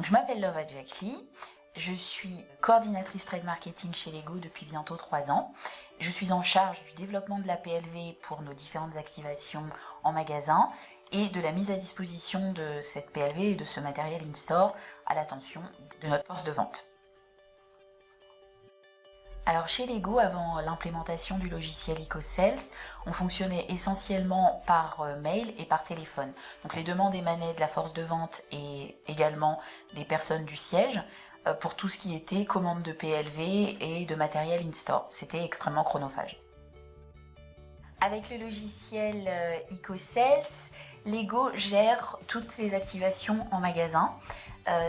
Donc, je m'appelle Lova Jackly, je suis coordinatrice trade marketing chez Lego depuis bientôt 3 ans. Je suis en charge du développement de la PLV pour nos différentes activations en magasin et de la mise à disposition de cette PLV et de ce matériel in-store à l'attention de notre force de vente. Alors chez Lego, avant l'implémentation du logiciel EcoSales, on fonctionnait essentiellement par mail et par téléphone. Donc les demandes émanaient de la force de vente et également des personnes du siège pour tout ce qui était commande de PLV et de matériel in-store. C'était extrêmement chronophage. Avec le logiciel EcoSales, Lego gère toutes les activations en magasin.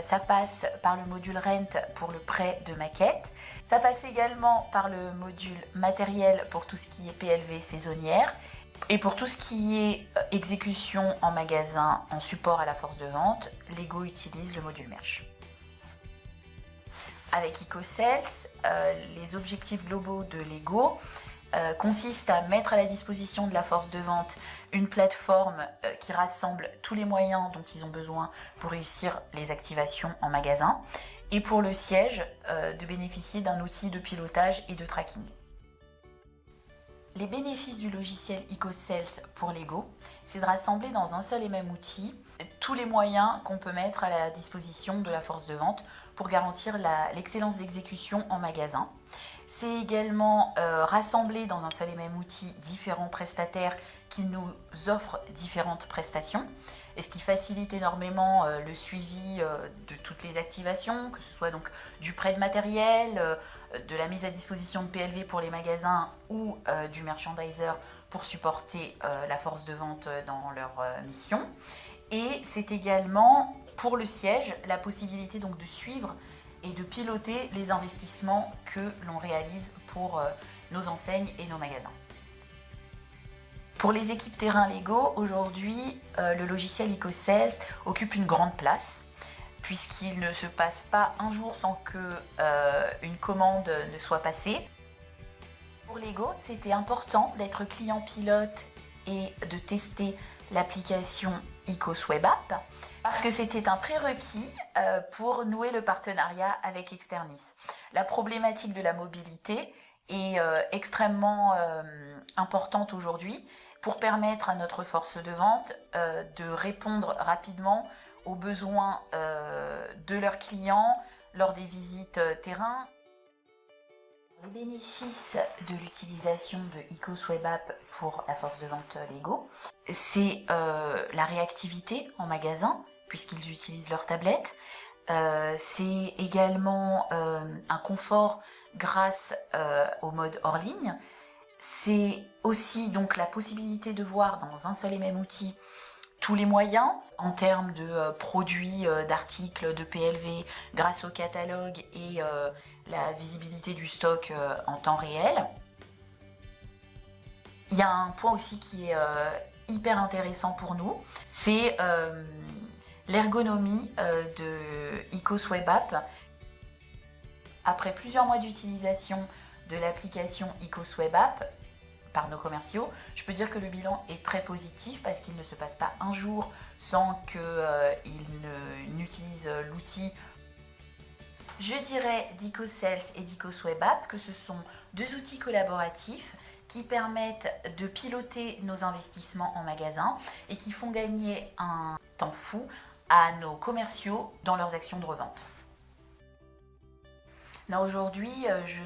Ça passe par le module Rent pour le prêt de maquettes. Ça passe également par le module matériel pour tout ce qui est PLV saisonnière. Et pour tout ce qui est exécution en magasin en support à la force de vente, Lego utilise le module Merch. Avec EcoSales, les objectifs globaux de Lego consiste à mettre à la disposition de la force de vente une plateforme qui rassemble tous les moyens dont ils ont besoin pour réussir les activations en magasin, et pour le siège de bénéficier d'un outil de pilotage et de tracking. Les bénéfices du logiciel EcoSales pour Lego, c'est de rassembler dans un seul et même outil tous les moyens qu'on peut mettre à la disposition de la force de vente pour garantir l'excellence d'exécution en magasin. C'est également rassembler dans un seul et même outil différents prestataires qui nous offrent différentes prestations, et ce qui facilite énormément le suivi de toutes les activations, que ce soit donc du prêt de matériel, de la mise à disposition de PLV pour les magasins ou du merchandiser pour supporter la force de vente dans leur mission. Et c'est également pour le siège la possibilité donc de suivre et de piloter les investissements que l'on réalise pour nos enseignes et nos magasins. Pour les équipes terrain Lego, aujourd'hui, le logiciel EcoSales occupe une grande place, puisqu'il ne se passe pas un jour sans qu'une commande ne soit passée. Pour Lego, c'était important d'être client pilote et de tester l'application EcoSwebApp, parce que c'était un prérequis pour nouer le partenariat avec Externis. La problématique de la mobilité est extrêmement importante aujourd'hui pour permettre à notre force de vente de répondre rapidement aux besoins de leurs clients lors des visites terrain. Les bénéfices de l'utilisation de EcoSwebApp pour la force de vente Lego, c'est la réactivité en magasin, puisqu'ils utilisent leur tablette. C'est également un confort grâce au mode hors ligne. C'est aussi donc la possibilité de voir dans un seul et même outil tous les moyens en termes de produits, d'articles, de PLV grâce au catalogue et la visibilité du stock en temps réel. Il y a un point aussi qui est hyper intéressant pour nous, c'est l'ergonomie de EcoSwebApp. Après plusieurs mois d'utilisation de l'application EcoSwebApp par nos commerciaux, je peux dire que le bilan est très positif parce qu'il ne se passe pas un jour sans qu'ils n'utilisent l'outil. Je dirais d'EcoSales et d'EcoSwebApp que ce sont deux outils collaboratifs qui permettent de piloter nos investissements en magasin et qui font gagner un temps fou à nos commerciaux dans leurs actions de revente. Aujourd'hui, je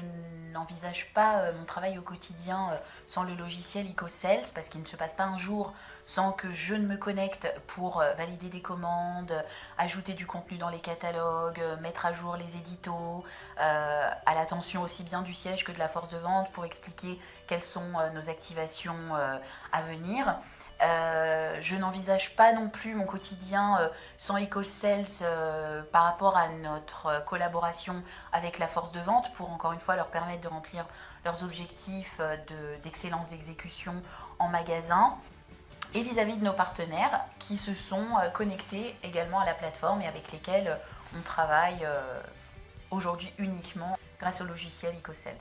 n'envisage pas mon travail au quotidien sans le logiciel EcoSales parce qu'il ne se passe pas un jour sans que je ne me connecte pour valider des commandes, ajouter du contenu dans les catalogues, mettre à jour les éditos, à l'attention aussi bien du siège que de la force de vente pour expliquer quelles sont nos activations à venir. Je n'envisage pas non plus mon quotidien sans EcoSales par rapport à notre collaboration avec la force de vente pour encore une fois leur permettre de remplir leurs objectifs d'excellence d'exécution en magasin, et vis-à-vis de nos partenaires qui se sont connectés également à la plateforme et avec lesquels on travaille aujourd'hui uniquement grâce au logiciel EcoSales.